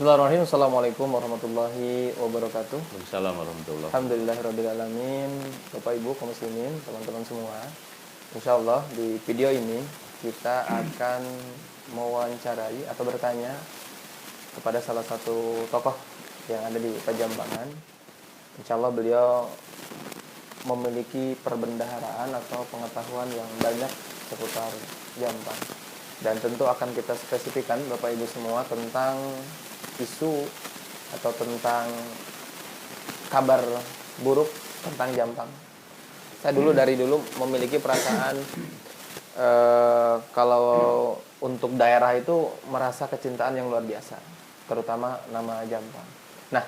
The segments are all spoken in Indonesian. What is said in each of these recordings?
Bismillahirrahmanirrahim. Assalamualaikum warahmatullahi wabarakatuh. Waalaikumsalam warahmatullahi wabarakatuh. Alhamdulillahirrahmanirrahim. Bapak Ibu kaum muslimin, teman-teman semua. Insyaallah di video ini kita akan mewawancarai atau bertanya kepada salah satu tokoh yang ada di Pajambangan. Insyaallah beliau memiliki perbendaharaan atau pengetahuan yang banyak seputar Jampang. Dan tentu akan kita spesifikkan Bapak Ibu semua tentang isu atau tentang kabar buruk tentang Jampang. Saya dari dulu memiliki perasaan kalau untuk daerah itu merasa kecintaan yang luar biasa, terutama nama Jampang. Nah,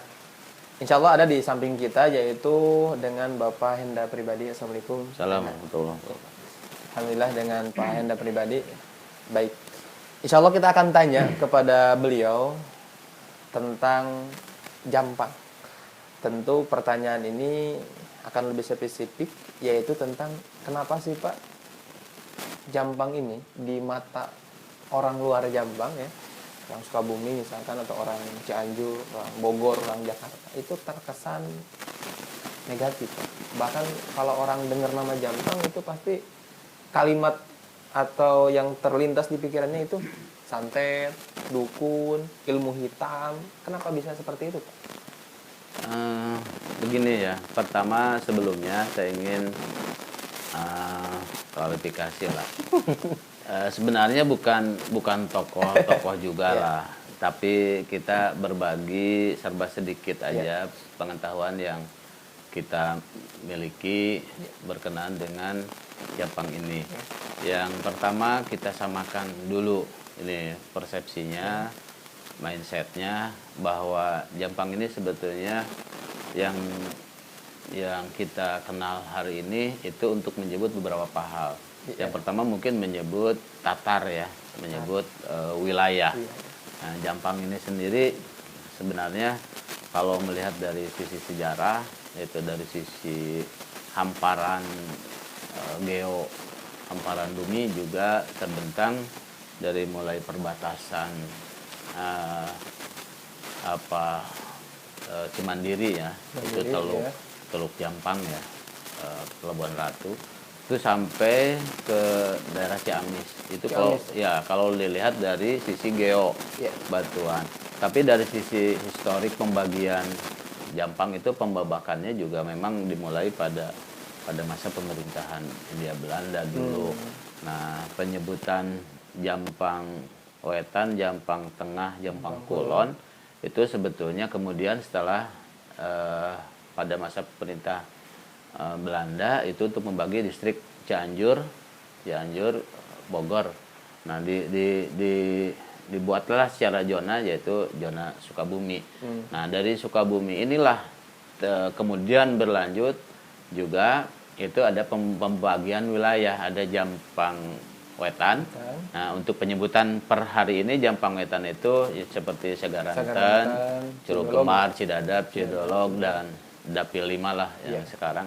insya Allah ada di samping kita yaitu dengan Bapak Henda Pribadi. Assalamualaikum. Assalamualaikum warahmatullahi wabarakatuh. Alhamdulillah dengan Pak Henda Pribadi. Baik, insya Allah kita akan tanya kepada beliau tentang Jampang. Tentu pertanyaan ini akan lebih spesifik, yaitu tentang kenapa sih Pak Jampang ini di mata orang luar Jampang ya, orang Sukabumi misalkan, atau orang Cianjur, orang Bogor, orang Jakarta, itu terkesan negatif Pak. Bahkan kalau orang dengar nama Jampang itu pasti kalimat atau yang terlintas di pikirannya itu santet, dukun, ilmu hitam. Kenapa bisa seperti itu Pak? Begini ya, pertama sebelumnya saya ingin klarifikasi lah. Sebenarnya bukan tokoh juga lah, tapi kita berbagi serba sedikit aja pengetahuan yang kita miliki berkenaan dengan Jampang ini. Yang pertama kita samakan dulu ini persepsinya, mindsetnya, bahwa Jampang ini sebetulnya yang kita kenal hari ini itu untuk menyebut beberapa hal. Yang pertama mungkin menyebut Tatar ya, menyebut wilayah. Nah, Jampang ini sendiri sebenarnya kalau melihat dari sisi sejarah, itu dari sisi hamparan hamparan bumi juga terbentang dari mulai perbatasan Cimandiri ya, itu Teluk Jampang ya, Pelabuhan Ratu, itu sampai ke daerah Ciamis. Itu kalau dilihat dari sisi batuan. Tapi dari sisi historik pembagian Jampang itu pembabakannya juga memang dimulai pada masa pemerintahan Hindia Belanda dulu. Nah, penyebutan Jampang Wetan, Jampang Tengah, Jampang Kulon itu sebetulnya kemudian setelah pada masa pemerintah Belanda itu untuk membagi distrik Cianjur, Bogor. Nah, dibuatlah secara zona, yaitu zona Sukabumi. Nah, dari Sukabumi inilah kemudian berlanjut juga itu ada pembagian wilayah, ada Jampang Wetan. Nah, untuk penyebutan per hari ini Jampang Wetan itu ya, seperti Sagaranten, Curug Gemar, Cidadap, Cidolog, dan Dapil 5 lah yang sekarang.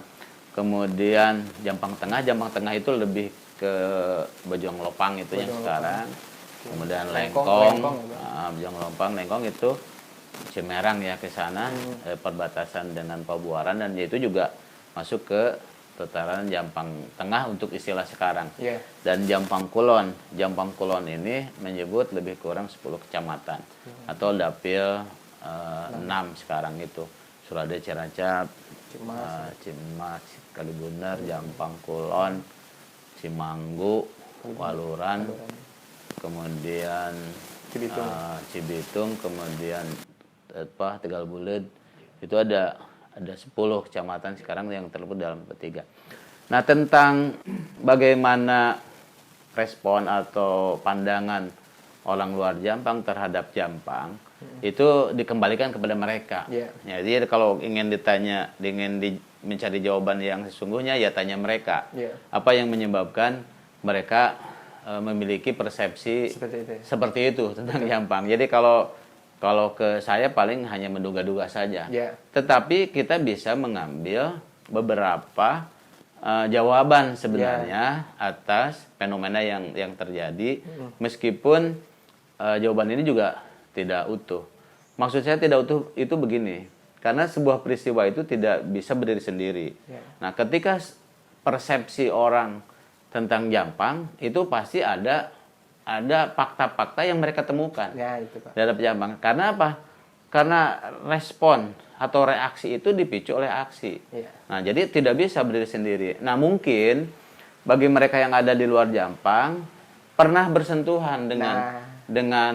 Kemudian Jampang Tengah itu lebih ke Bojong Lopang itu yang sekarang. Kemudian Lengkong, Bojong Lopang, Lengkong itu Cimerang ya ke sana, perbatasan dengan Pabuaran, dan itu juga masuk ke tataran Jampang Tengah untuk istilah sekarang. Dan Jampang Kulon ini menyebut lebih kurang 10 kecamatan atau dapil 6 sekarang itu. Surade, Ciracap, Cimas, Kalibunar, Jampang Kulon, Cimanggu, Waluran, kemudian Cibitung, kemudian Tegal Bulet. Itu ada 10 kecamatan sekarang yang terlebut dalam P3. Nah, tentang bagaimana respon atau pandangan orang luar Jampang terhadap Jampang, itu dikembalikan kepada mereka. Jadi kalau ingin mencari jawaban yang sesungguhnya, ya tanya mereka. Apa yang menyebabkan mereka memiliki persepsi seperti itu tentang Jampang. Jadi kalau ke saya paling hanya menduga-duga saja. Tetapi kita bisa mengambil beberapa jawaban sebenarnya atas fenomena yang terjadi, meskipun jawaban ini juga tidak utuh. Maksud saya tidak utuh itu begini. Karena sebuah peristiwa itu tidak bisa berdiri sendiri. Ya. Nah, ketika persepsi orang tentang Jampang itu pasti ada fakta-fakta yang mereka temukan Ya, itu Pak. terhadap Jampang. Karena apa? Karena respon atau reaksi itu dipicu oleh aksi. Ya. Nah, jadi tidak bisa berdiri sendiri. Nah, mungkin bagi mereka yang ada di luar Jampang pernah bersentuhan dengan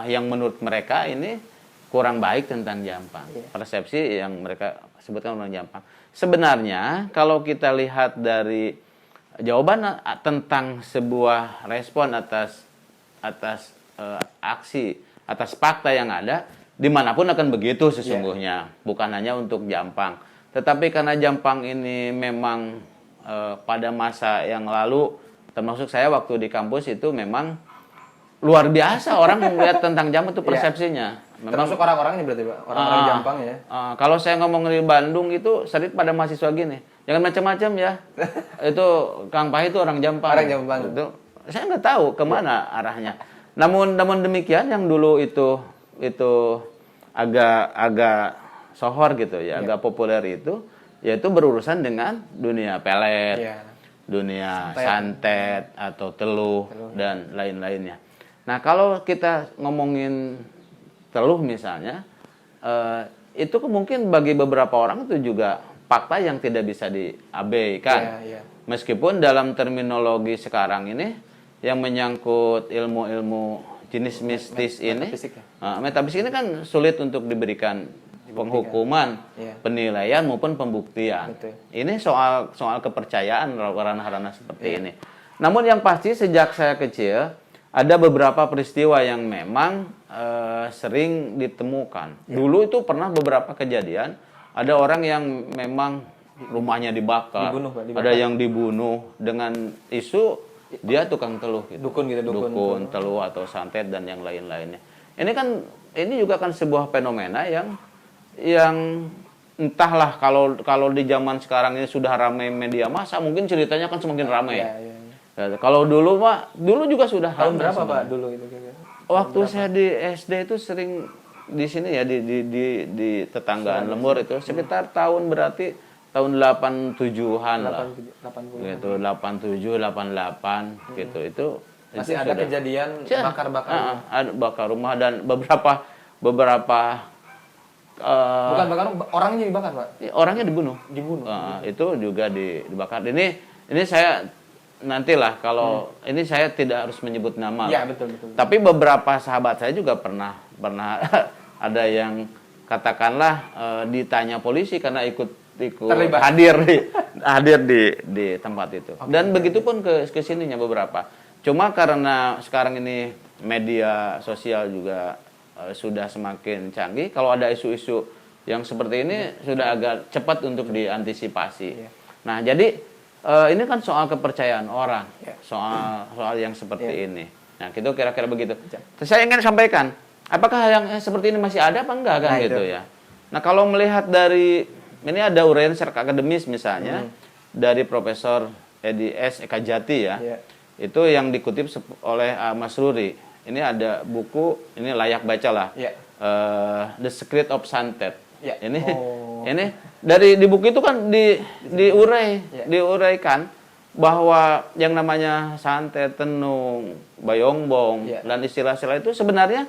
yang menurut mereka ini kurang baik tentang Jampang. Ya. Persepsi yang mereka sebutkan tentang Jampang. Sebenarnya kalau kita lihat dari jawaban tentang sebuah respon atas aksi, atas fakta yang ada, dimanapun akan begitu sesungguhnya, bukan hanya untuk Jampang. Tetapi karena Jampang ini memang pada masa yang lalu, termasuk saya waktu di kampus itu memang luar biasa orang melihat tentang Jampang itu persepsinya. Memang, termasuk orang-orang ini berarti Pak, orang-orang Jampang ya. Kalau saya ngomong di Bandung itu sering pada mahasiswa gini, jangan macam-macam ya. Itu Kang Pah itu orang Jampang. Orang Jampang. Itu saya nggak tahu kemana arahnya. Namun demikian yang dulu itu agak sohor gitu ya, agak populer itu, yaitu berurusan dengan dunia pelet, dunia santet atau teluh dan lain-lainnya. Nah, kalau kita ngomongin teluh misalnya, itu mungkin bagi beberapa orang itu juga fakta yang tidak bisa diabaikan. Meskipun dalam terminologi sekarang ini yang menyangkut ilmu-ilmu jenis mistis metafisik ini kan sulit untuk diberikan penghukuman, penilaian maupun pembuktian. Betul. Ini soal kepercayaan ranah-ranah seperti ini. Namun yang pasti sejak saya kecil ada beberapa peristiwa yang memang sering ditemukan. Dulu itu pernah beberapa kejadian, ada orang yang memang rumahnya dibakar, ada yang dibunuh dengan isu dia tukang teluh, gitu. Dukun teluh atau santet dan yang lain-lainnya. Ini juga kan sebuah fenomena yang entahlah kalau di zaman sekarang ini sudah ramai media massa, mungkin ceritanya kan semakin ramai. Kalau dulu juga sudah. Tahun berapa Pak dulu itu? Waktu saya di SD itu sering di sini ya di tetanggaan Lembur itu sekitar tahun 87-an lah. 80. Gitu, 87, 88 gitu. Itu masih ada sudah. Kejadian bakar-bakar. Ada bakar rumah dan beberapa bukan bakar, orangnya dibakar, Pak. Orangnya dibunuh. Itu juga dibakar. Ini saya nantilah kalau ini saya tidak harus menyebut nama. Ya, betul. Tapi beberapa sahabat saya juga pernah ada yang katakanlah ditanya polisi karena ikut hadir di tempat itu. Dan begitupun ke sininya beberapa. Cuma karena sekarang ini media sosial juga sudah semakin canggih, kalau ada isu-isu yang seperti ini sudah agak cepat untuk diantisipasi. Nah, jadi ini kan soal kepercayaan orang, soal yang seperti ini. Nah, itu kira-kira begitu. Terus saya ingin sampaikan, apakah yang seperti ini masih ada apa enggak kan gitu ya. Nah, kalau melihat dari ini ada uraian secara akademis misalnya dari Profesor Edi S. Eka Jati ya. Itu yang dikutip oleh Mas Ruri. Ini ada buku, ini layak baca lah. The Secret of Santet. Ini dari di buku itu kan diuraikan bahwa yang namanya santet, tenung, bayongbong dan istilah-istilah itu sebenarnya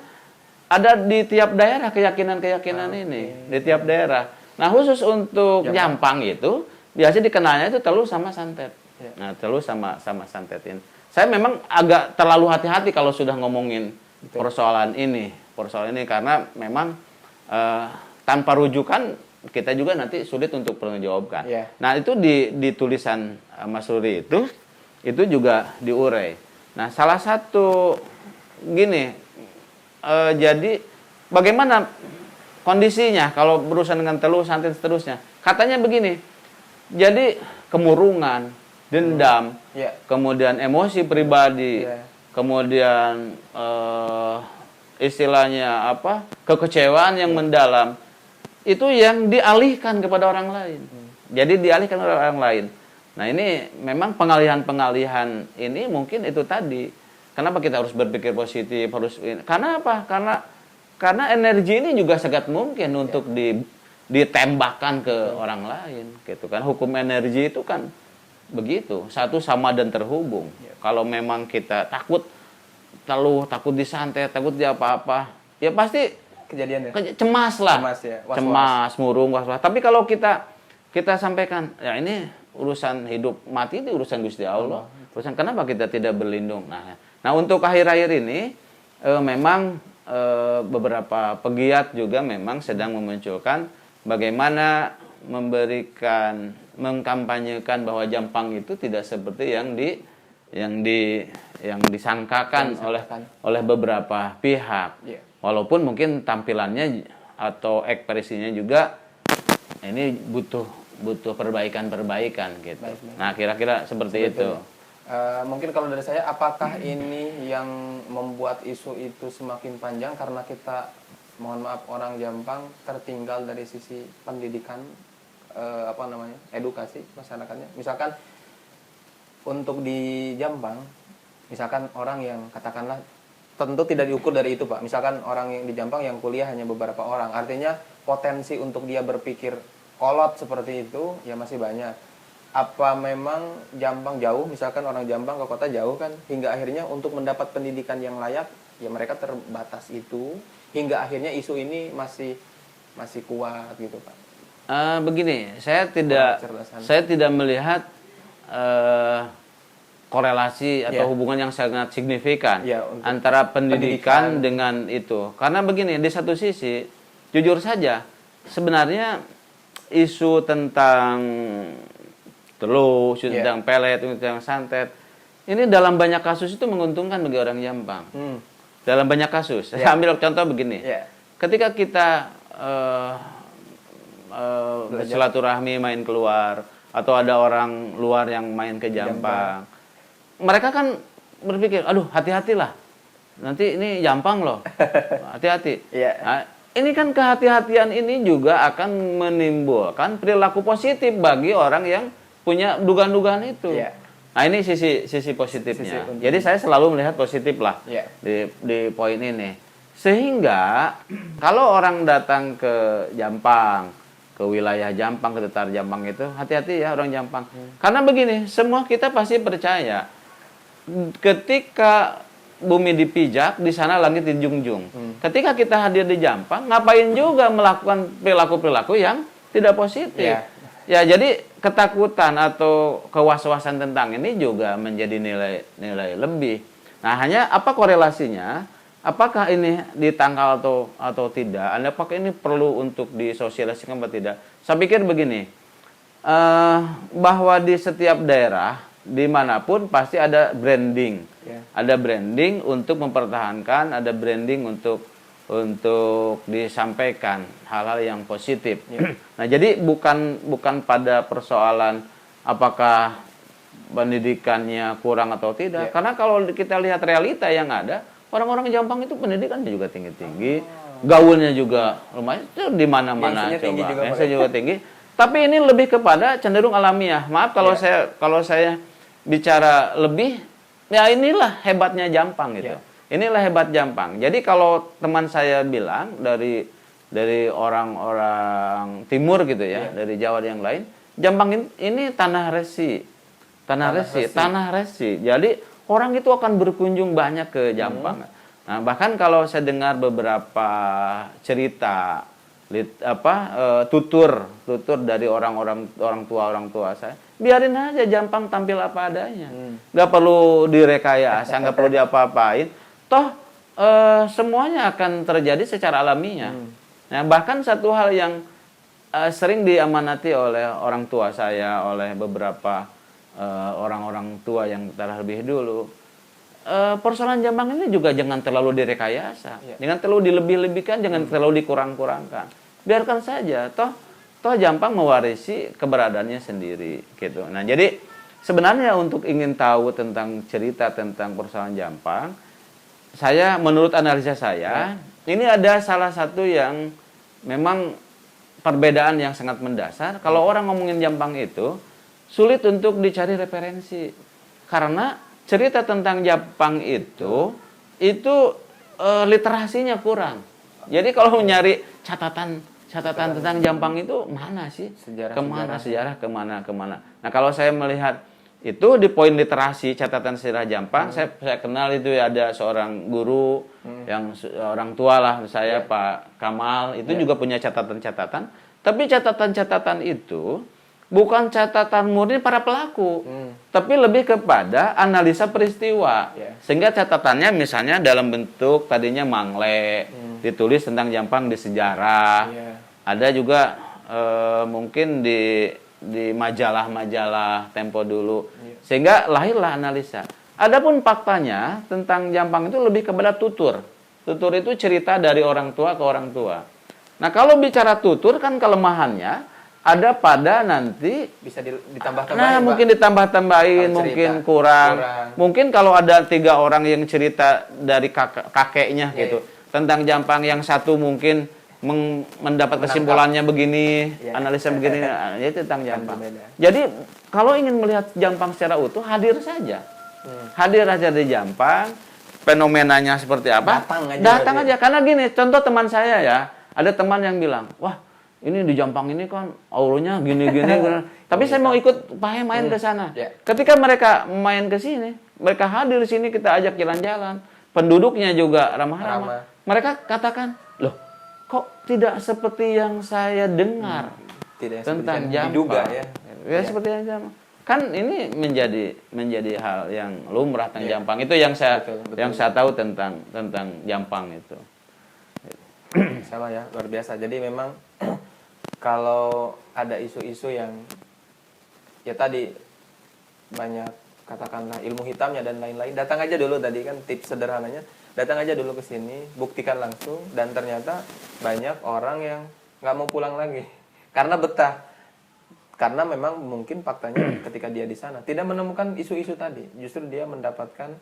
ada di tiap daerah keyakinan-keyakinan ini di tiap daerah. Nah, khusus untuk Jampang itu biasanya dikenalnya itu teluh sama santet. Nah, teluh sama santet ini. Saya memang agak terlalu hati-hati kalau sudah ngomongin persoalan ini karena memang tanpa rujukan kita juga nanti sulit untuk menjawabkan. Nah, itu di tulisan Mas Ruri itu juga diurai. Nah, salah satu gini, jadi bagaimana kondisinya kalau berurusan dengan teluh, santet seterusnya? Katanya begini, jadi kemurungan, dendam, kemudian emosi pribadi, kemudian istilahnya kekecewaan yang mendalam. Itu yang dialihkan kepada orang lain. Jadi dialihkan kepada orang lain. Nah, ini memang pengalihan ini mungkin itu tadi. Kenapa kita harus berpikir positif? Karena apa? Karena Karena energi ini juga sangat mungkin untuk ditembakkan ke orang lain, gitu kan. Hukum energi itu kan begitu, satu sama dan terhubung. Kalau memang kita takut disantet, takut di apa-apa, ya pasti Kejadian ya. cemas lah, Cemas ya, was-was. cemas, murung, was-was. Tapi kalau kita sampaikan, ya ini urusan hidup mati itu urusan Gusti Allah. Urusan kenapa kita tidak berlindung? Nah untuk akhir-akhir ini memang beberapa pegiat juga memang sedang memunculkan bagaimana mengkampanyekan bahwa Jampang itu tidak seperti yang disangkakan oleh beberapa pihak. Yeah. Walaupun mungkin tampilannya atau ekspresinya juga ini butuh perbaikan gitu. Baik. Nah, kira-kira seperti itu. Mungkin kalau dari saya, apakah ini yang membuat isu itu semakin panjang karena kita, mohon maaf, orang Jampang tertinggal dari sisi pendidikan, edukasi masyarakatnya. Misalkan untuk di Jampang, misalkan orang yang katakanlah, tentu tidak diukur dari itu Pak. Misalkan orang yang di Jampang yang kuliah hanya beberapa orang, artinya potensi untuk dia berpikir kolot seperti itu ya masih banyak. Apa memang Jampang jauh, misalkan orang Jampang ke kota jauh kan, hingga akhirnya untuk mendapat pendidikan yang layak, ya mereka terbatas itu, hingga akhirnya isu ini masih kuat gitu Pak. Begini, saya tidak melihat korelasi atau hubungan yang sangat signifikan antara pendidikan dengan itu. Karena begini, di satu sisi, jujur saja, sebenarnya isu tentang tentang pelet, tentang santet, ini dalam banyak kasus itu menguntungkan bagi orang Jampang. Dalam banyak kasus. Saya ambil contoh begini. Ketika kita silaturahmi main keluar, atau ada orang luar yang main ke Jampang, mereka kan berpikir, aduh hati-hatilah, nanti ini Jampang loh, hati-hati. Nah, ini kan kehati-hatian ini juga akan menimbulkan perilaku positif bagi orang yang punya dugaan-dugaan itu. Nah ini sisi positifnya. Jadi saya selalu melihat positif lah di poin ini. Sehingga kalau orang datang ke Jampang, ke wilayah Jampang, ke Tetar Jampang itu, hati-hati ya orang Jampang. Karena begini, semua kita pasti percaya ketika bumi dipijak, di sana langit dijunjung. Ketika kita hadir di Jampang, ngapain juga melakukan perilaku-perilaku yang tidak positif. Ya, jadi ketakutan atau kewas-wasan tentang ini juga menjadi nilai lebih. Nah, hanya apa korelasinya? Apakah ini ditangkal atau tidak? Apakah ini perlu untuk disosialisasikan atau tidak? Saya pikir begini, bahwa di setiap daerah, dimanapun pasti ada branding. Ada branding untuk mempertahankan, ada branding untuk disampaikan hal-hal yang positif. Nah, jadi bukan pada persoalan apakah pendidikannya kurang atau tidak. Karena kalau kita lihat realita yang ada, orang-orang Jampang itu pendidikannya juga tinggi-tinggi, gaulnya juga lumayan, itu di mana-mana coba. Gengsinya juga tinggi. Tapi ini lebih kepada cenderung alamiah. Maaf kalau saya bicara lebih, ya inilah hebatnya Jampang gitu. Inilah hebat Jampang. Jadi kalau teman saya bilang dari orang-orang timur gitu ya, dari Jawa yang lain, Jampang ini tanah resi. Tanah resi. Jadi orang itu akan berkunjung banyak ke Jampang. Nah, bahkan kalau saya dengar beberapa cerita tutur dari orang tua saya, biarin aja Jampang tampil apa adanya. Nggak perlu direkayasa, nggak perlu diapa-apain. Toh semuanya akan terjadi secara alamiah. Nah, bahkan satu hal yang sering diamanati oleh orang tua saya, oleh beberapa orang-orang tua yang telah lebih dulu, persoalan Jampang ini juga jangan terlalu direkayasa, jangan terlalu dilebih-lebihkan, jangan terlalu dikurang-kurangkan. Biarkan saja, toh Jampang mewarisi keberadaannya sendiri, gitu. Nah, jadi sebenarnya untuk ingin tahu tentang cerita tentang persoalan Jampang, menurut analisa saya, ini ada salah satu yang memang perbedaan yang sangat mendasar. Kalau orang ngomongin Jampang itu sulit untuk dicari referensi, karena cerita tentang Jampang itu literasinya kurang. Jadi kalau nyari catatan tentang Jampang itu mana sih? Kemana sejarah kemana? Nah kalau saya melihat itu di poin literasi catatan sejarah Jampang, saya kenal itu ada seorang guru yang orang tua lah saya Pak Kamal itu juga punya catatan-catatan. Tapi catatan-catatan itu bukan catatan murni para pelaku, tapi lebih kepada analisa peristiwa. Sehingga catatannya misalnya dalam bentuk tadinya mangle, ditulis tentang Jampang di sejarah. Ada juga mungkin di majalah-majalah Tempo dulu. Sehingga lahirlah analisa. Adapun faktanya tentang Jampang itu lebih kepada tutur. Tutur itu cerita dari orang tua ke orang tua. Nah, kalau bicara tutur kan kelemahannya ada pada nanti bisa ditambah-tambahin. Nah, mungkin ditambah-tambahin, mungkin kurang. Mungkin kalau ada 3 orang yang cerita dari kakeknya gitu tentang Jampang, yang satu mungkin mendapat kesimpulannya begini, analisa begini, ya itu tentang Jampang. Jadi kalau ingin melihat Jampang secara utuh, hadir saja. Hadir aja di Jampang, fenomenanya seperti apa? Datang aja. Karena gini, contoh teman saya ya, ada teman yang bilang, wah ini di Jampang ini kan auranya gini-gini. Tapi saya mau ikut main ke sana. Ketika mereka main ke sini, mereka hadir di sini, kita ajak jalan-jalan. Penduduknya juga ramah-ramah. Mereka katakan, loh kok tidak seperti yang saya dengar tentang Jampang. Diduga, ya seperti yang Jampang. Kan ini menjadi hal yang lumrah tentang Jampang. Itu yang saya tahu tentang Jampang itu. Sama ya, luar biasa. Jadi memang kalau ada isu-isu yang ya tadi banyak katakanlah ilmu hitamnya dan lain-lain, datang aja dulu tadi kan tips sederhananya, datang aja dulu ke sini, buktikan langsung, dan ternyata banyak orang yang nggak mau pulang lagi karena betah. Karena memang mungkin faktanya ketika dia di sana tidak menemukan isu-isu tadi, justru dia mendapatkan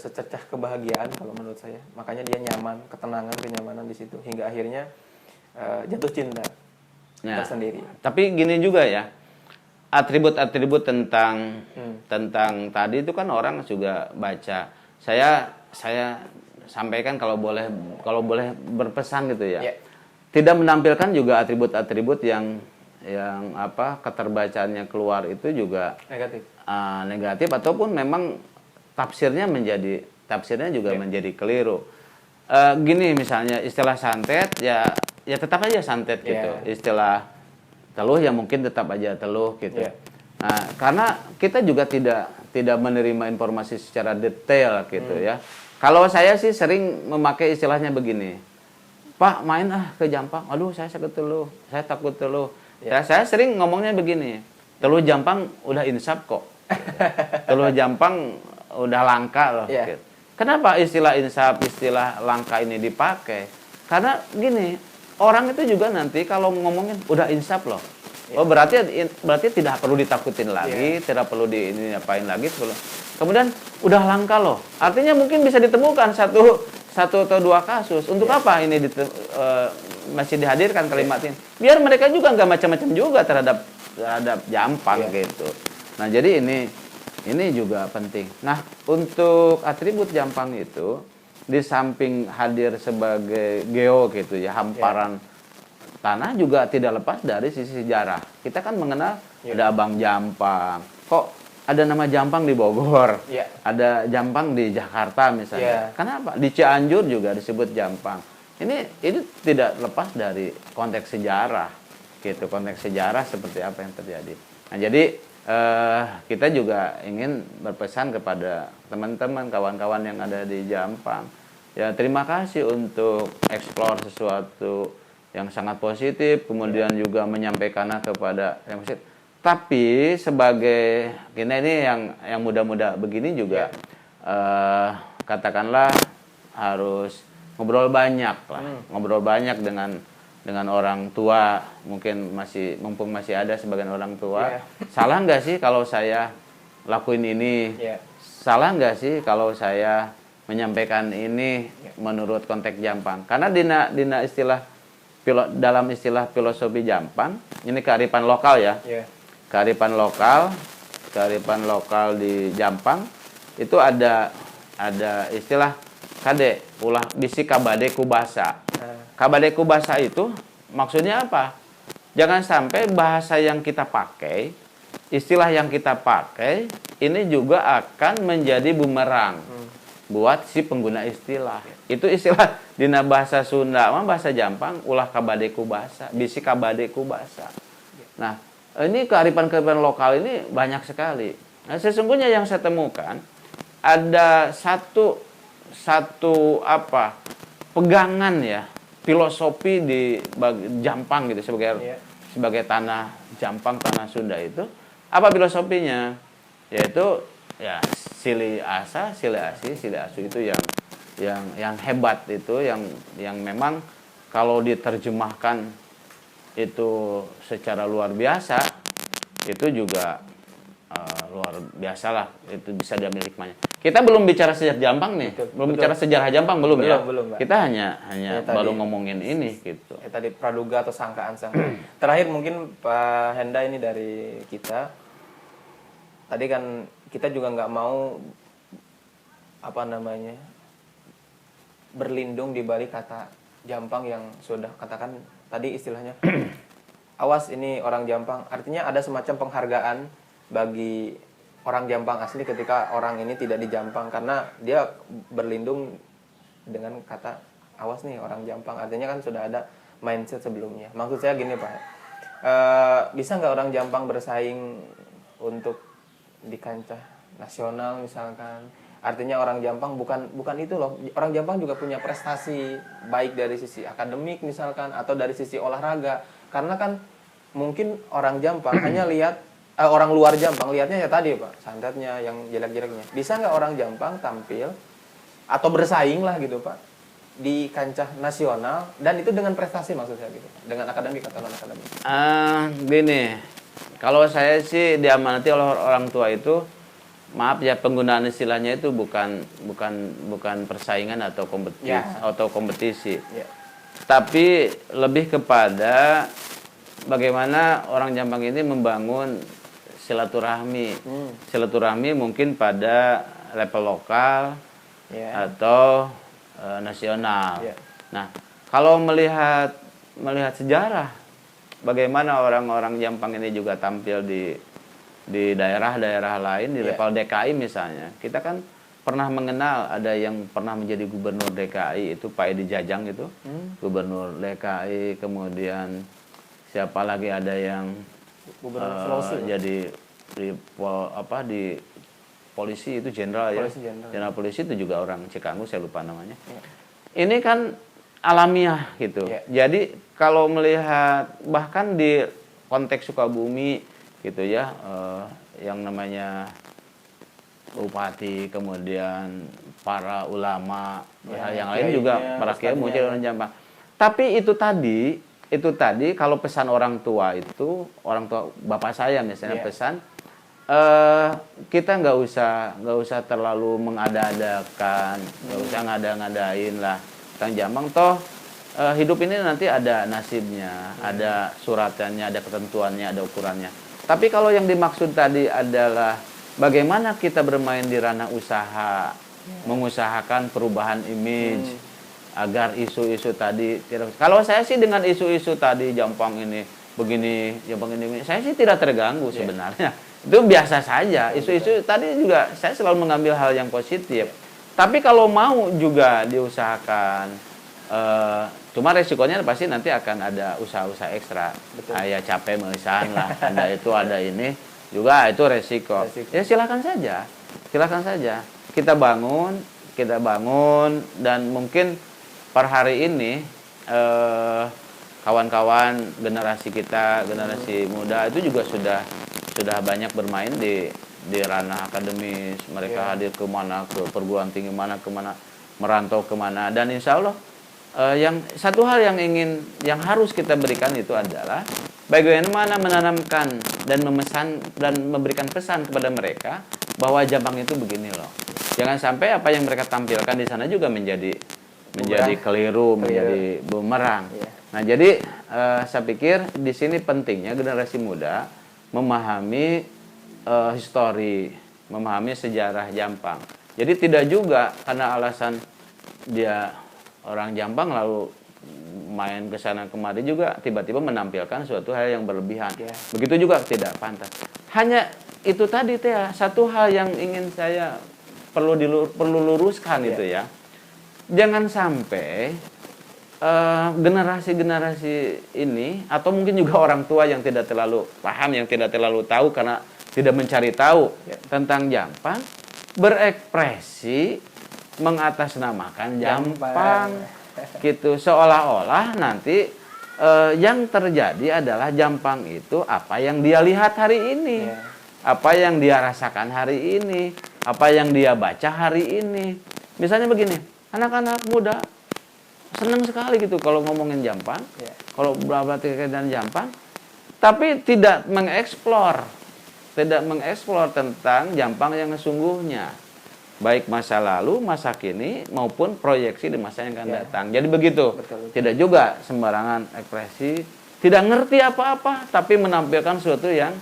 secercah kebahagiaan kalau menurut saya. Makanya dia nyaman, ketenangan, kenyamanan di situ hingga akhirnya jatuh cinta tersendiri. Tapi gini juga ya, atribut-atribut tentang tadi itu kan orang juga baca. Saya sampaikan kalau boleh berpesan gitu ya. Tidak menampilkan juga atribut-atribut yang keterbacaannya keluar itu juga negatif ataupun memang tafsirnya juga menjadi keliru. Gini misalnya istilah santet ya tetap aja santet gitu. Istilah teluh ya mungkin tetap aja teluh gitu. Nah, karena kita juga tidak menerima informasi secara detail gitu ya. Kalau saya sih sering memakai istilahnya begini. Pak, main ke Jampang. Aduh, saya sakit teluh. Saya takut teluh. Saya sering ngomongnya begini. Teluh Jampang udah insaf kok. Teluh Jampang udah langka loh. Gitu. Kenapa istilah insaf, istilah langka ini dipakai? Karena gini, orang itu juga nanti kalau ngomongin udah insaf loh. Oh berarti tidak perlu ditakutin lagi, tidak perlu diapain lagi. Kemudian udah langka loh. Artinya mungkin bisa ditemukan satu atau 2 kasus. Untuk apa ini masih dihadirkan kalimat ini? Biar mereka juga nggak macam-macam juga terhadap Jampang gitu. Nah jadi ini juga penting. Nah, untuk atribut Jampang itu di samping hadir sebagai geo gitu ya, hamparan tanah juga tidak lepas dari sisi sejarah. Kita kan mengenal ada Abang Jampang. Kok ada nama Jampang di Bogor? Ada Jampang di Jakarta misalnya. Kenapa? Di Cianjur juga disebut Jampang. Ini tidak lepas dari konteks sejarah gitu. Konteks sejarah seperti apa yang terjadi. Nah, jadi kita juga ingin berpesan kepada teman-teman, kawan-kawan yang ada di Jampang. Ya, terima kasih untuk eksplor sesuatu yang sangat positif, kemudian juga menyampaikannya kepada yang positif. Tapi sebagai ini yang muda-muda begini juga katakanlah harus ngobrol banyak lah, ngobrol banyak dengan orang tua, mungkin mumpung masih ada sebagian orang tua. Salah nggak sih kalau saya lakuin ini? Salah nggak sih kalau saya menyampaikan ini menurut konteks Jampang? Karena dalam istilah filosofi Jampang, ini kearifan lokal ya. Kearifan lokal di Jampang itu ada istilah kade ulah bisi kabade kubasa. Nah, Kabade kubasa itu maksudnya apa? Jangan sampai bahasa yang kita pakai, istilah yang kita pakai ini juga akan menjadi bumerang buat si pengguna istilah. Itu istilah dina bahasa Sunda mah bahasa Jampang ulah kabade kubasa, bisi kabade kubasa. Nah, ini kearifan-kearifan lokal ini banyak sekali. Nah, sesungguhnya yang saya temukan ada satu pegangan ya filosofi di Jampang gitu sebagai tanah Jampang, tanah Sunda itu apa filosofinya? Yaitu ya sili asa, sili asi, sili asu itu yang hebat itu yang memang kalau diterjemahkan itu secara luar biasa itu juga luar biasa lah, itu bisa diambil hikmahnya. Kita belum bicara sejarah Jampang nih, belum bicara sejarah Jampang belum ya. Belum, Pak. Kita hanya baru tadi, ngomongin ini gitu. tadi praduga atau sangkaan-sangkaan. Terakhir mungkin Pak Henda ini dari kita. Tadi kan kita juga nggak mau berlindung di balik kata Jampang yang sudah katakan tadi istilahnya awas ini orang Jampang. Artinya ada semacam penghargaan bagi orang Jampang asli ketika orang ini tidak di Jampang karena dia berlindung dengan kata awas nih orang Jampang. Artinya kan sudah ada mindset sebelumnya. Maksud saya gini Pak, bisa nggak orang Jampang bersaing untuk di kancah nasional misalkan? Artinya orang Jampang bukan itu loh. Orang Jampang juga punya prestasi baik dari sisi akademik misalkan atau dari sisi olahraga. Karena kan mungkin orang Jampang hanya lihat orang luar Jampang lihatnya ya tadi Pak, santetnya yang jelek-jeleknya. Bisa nggak orang Jampang tampil atau bersaing lah gitu Pak di kancah nasional dan itu dengan prestasi maksud saya gitu, dengan akademik atau non akademik? Gini, kalau saya sih diamanati oleh orang tua itu, maaf ya penggunaan istilahnya itu bukan persaingan atau kompetisi, Ya. tapi lebih kepada bagaimana orang Jampang ini membangun silaturahmi mungkin pada level lokal atau nasional. Nah, kalau melihat sejarah bagaimana orang-orang Jampang ini juga tampil di daerah-daerah lain di level DKI misalnya, kita kan pernah mengenal ada yang pernah menjadi gubernur DKI itu Pak Edi Jajang itu gubernur DKI, kemudian siapa lagi ada yang jadi di polisi itu jenderal polisi itu juga orang Cikanggu, saya lupa namanya. Ini kan alamiah gitu. Jadi kalau melihat bahkan di konteks Sukabumi gitu ya, yang namanya bupati, kemudian para ulama, yang lain juga para kiai muncul orang Jampang. Tapi itu tadi kalau pesan orang tua bapak saya misalnya pesan kita nggak usah terlalu mengada-adakan, nggak usah ngada-ngadain lah. Kang Jampang toh hidup ini nanti ada nasibnya, ada suratannya, ada ketentuannya, ada ukurannya. Tapi kalau yang dimaksud tadi adalah bagaimana kita bermain di ranah usaha, mengusahakan perubahan image agar isu-isu tadi tidak. Kalau saya sih dengan isu-isu tadi Jampang ini begini, Jampang ini, saya sih tidak terganggu sebenarnya. Itu biasa saja. Isu-isu tadi juga saya selalu mengambil hal yang positif. Tapi kalau mau juga diusahakan, cuma resikonya pasti nanti akan ada usaha-usaha ekstra. Kayak capek mesan lah, ada itu ada ini juga itu resiko. Ya silakan saja. Kita bangun dan mungkin per hari ini kawan-kawan generasi kita, generasi muda itu juga sudah banyak bermain di ranah akademis. Mereka hadir kemana, ke perguruan tinggi mana, kemana, merantau kemana. Dan insya Allah yang satu hal yang harus kita berikan itu adalah bagaimana menanamkan dan memesan dan memberikan pesan kepada mereka bahwa Jampang itu begini loh. Jangan sampai apa yang mereka tampilkan di sana juga menjadi keliru, menjadi bumerang. Nah, jadi saya pikir di sini pentingnya generasi muda memahami histori, memahami sejarah Jampang. Jadi tidak juga karena alasan dia orang Jampang lalu main ke sana kemari juga tiba-tiba menampilkan suatu hal yang berlebihan. Begitu juga tidak pantas. Hanya itu tadi teh satu hal yang ingin saya perlu luruskan itu ya. Jangan sampai generasi-generasi ini atau mungkin juga orang tua yang tidak terlalu paham, yang tidak terlalu tahu karena tidak mencari tahu tentang Jampang berekspresi mengatasnamakan Jampang gitu, seolah-olah nanti yang terjadi adalah Jampang itu apa yang dia lihat hari ini, apa yang dia rasakan hari ini, apa yang dia baca hari ini. Misalnya begini, anak-anak muda senang sekali gitu kalau ngomongin Jampang, kalau berarti dan Jampang, tapi tidak mengeksplor tentang Jampang yang sesungguhnya, baik masa lalu, masa kini, maupun proyeksi di masa yang akan datang. Jadi begitu. Betul. Tidak juga sembarangan ekspresi, tidak ngerti apa-apa, tapi menampilkan sesuatu yang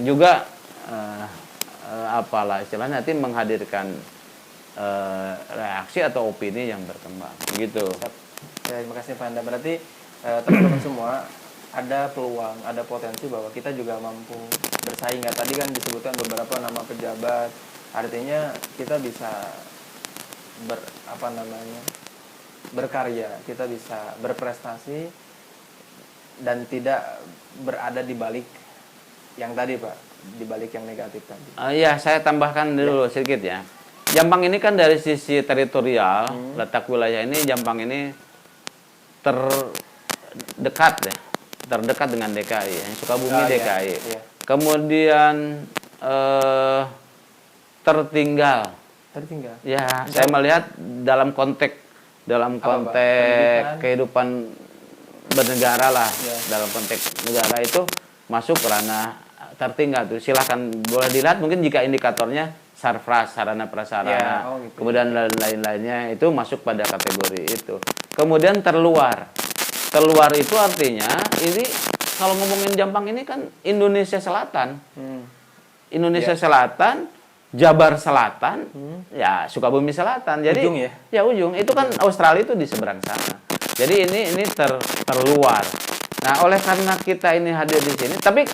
juga apalah istilahnya nanti menghadirkan reaksi atau opini yang berkembang. Gitu. Terima kasih Pak Anda. Berarti teman-teman semua ada peluang, ada potensi bahwa kita juga mampu bersaing. Tadi kan disebutkan beberapa nama pejabat. Artinya kita bisa berkarya, kita bisa berprestasi dan tidak berada di balik yang tadi Pak, di balik yang negatif tadi. Ya, saya tambahkan dulu sedikit ya. Jampang ini kan dari sisi teritorial, letak wilayah ini Jampang ini terdekat dengan DKI, Sukabumi DKI. Kemudian tertinggal. Ya, saya melihat dalam konteks kehidupan bernegara lah, dalam konteks negara itu masuk ranah tertinggal tuh. Silahkan boleh dilihat mungkin jika indikatornya sarfras, sarana prasarana, kemudian lain-lainnya itu masuk pada kategori itu. Kemudian terluar itu artinya ini kalau ngomongin Jampang ini kan Indonesia Selatan, Selatan, Jabar Selatan, ya Sukabumi Selatan. Jadi ujung ujung itu kan Australia itu di seberang sana. Jadi ini terluar. Nah, oleh karena kita ini hadir di sini, tapi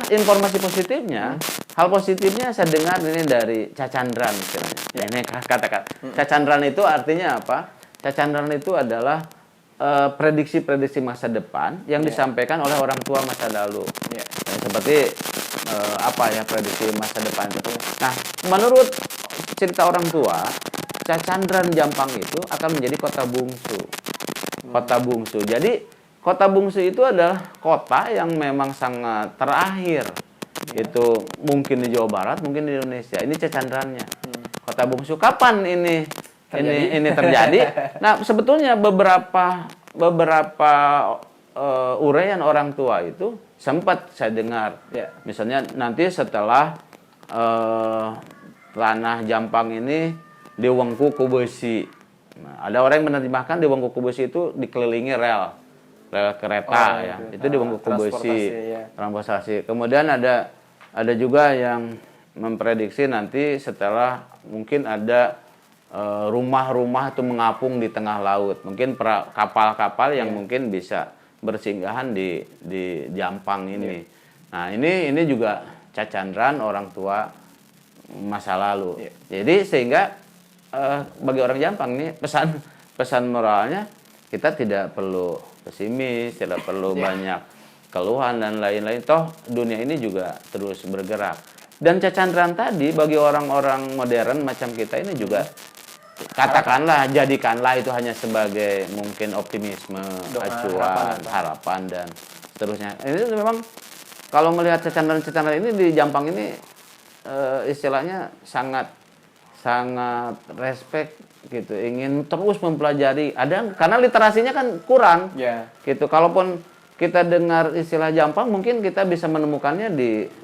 informasi positifnya, hal positifnya saya dengar ini dari Cacandran istilahnya. Ini katakan Cacandran itu artinya apa? Cacandran itu adalah prediksi-prediksi masa depan yang disampaikan oleh orang tua masa lalu. Nah, seperti prediksi masa depan itu. Nah, menurut cerita orang tua, Cacandran Jampang itu akan menjadi kota bungsu. Kota bungsu. Jadi kota bungsu itu adalah kota yang memang sangat terakhir. Itu mungkin di Jawa Barat, mungkin di Indonesia. Ini Cacandrannya. Kota bungsu. Kapan ini terjadi? Nah, sebetulnya beberapa uraian orang tua itu sempat saya dengar. Misalnya nanti setelah tanah Jampang ini diwengku ku besi. Nah, ada orang yang menerjemahkan diwengku ku besi itu dikelilingi rel kereta itu diwengku ku besi, transportasi. Kemudian ada juga yang memprediksi nanti setelah mungkin ada rumah-rumah itu mengapung di tengah laut, mungkin kapal-kapal yang mungkin bisa bersinggahan di Jampang ini. Nah, ini juga Cacandran orang tua masa lalu. Jadi sehingga bagi orang Jampang nih pesan moralnya kita tidak perlu pesimis, tidak perlu banyak keluhan dan lain-lain. Toh dunia ini juga terus bergerak. Dan Cacandran tadi bagi orang-orang modern macam kita ini juga jadikanlah itu hanya sebagai mungkin optimisme, acuan, harapan dan seterusnya. Ini memang kalau melihat Cacandran ini di Jampang ini istilahnya sangat respect gitu, ingin terus mempelajari. Karena literasinya kan kurang. Gitu. Kalaupun kita dengar istilah Jampang mungkin kita bisa menemukannya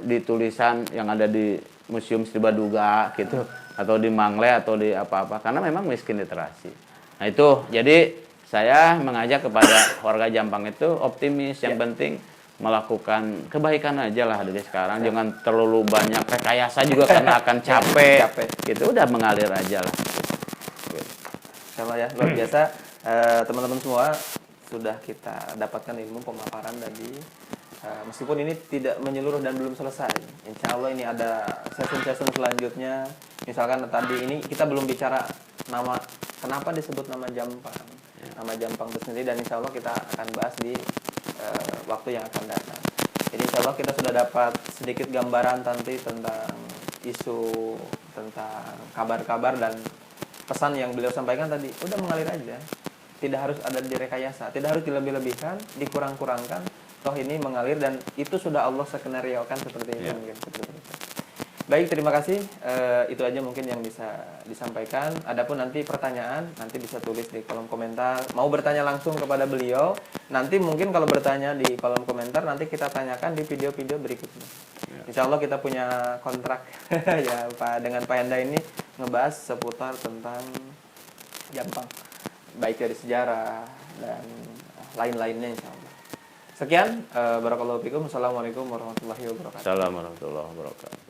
di tulisan yang ada di Museum Sri Baduga gitu, atau di Mangle atau di apa-apa, karena memang miskin literasi. Nah, itu jadi saya mengajak kepada warga Jampang itu optimis, yang penting melakukan kebaikan aja lah dari sekarang. Jangan terlalu banyak rekayasa juga karena akan capek. Gitu udah mengalir aja lah. Sama ya, luar biasa. Teman-teman semua sudah kita dapatkan ilmu pemaparan tadi. Meskipun ini tidak menyeluruh dan belum selesai, insya Allah ini ada session selanjutnya. Misalkan tadi ini kita belum bicara nama, kenapa disebut nama Jampang, nama Jampang itu sendiri, dan insya Allah kita akan bahas di waktu yang akan datang. Jadi insya Allah kita sudah dapat sedikit gambaran nanti tentang isu, tentang kabar-kabar dan pesan yang beliau sampaikan tadi. Udah mengalir aja, tidak harus ada direkayasa, tidak harus dilebih-lebihkan, dikurang-kurangkan. Toh ini mengalir dan itu sudah Allah skenariokan seperti ini. Mungkin seperti itu. Baik, terima kasih. Itu aja mungkin yang bisa disampaikan. Adapun nanti pertanyaan, nanti bisa tulis di kolom komentar. Mau bertanya langsung kepada beliau, nanti mungkin kalau bertanya di kolom komentar, nanti kita tanyakan di video-video berikutnya. Insya Allah kita punya kontrak ya Pak, dengan Pak Henda ini ngebahas seputar tentang Jampang, baik dari sejarah dan lain-lainnya insya Allah. Sekian, barakallahu fikum. Assalamualaikum warahmatullahi wabarakatuh. Assalamualaikum warahmatullahi wabarakatuh.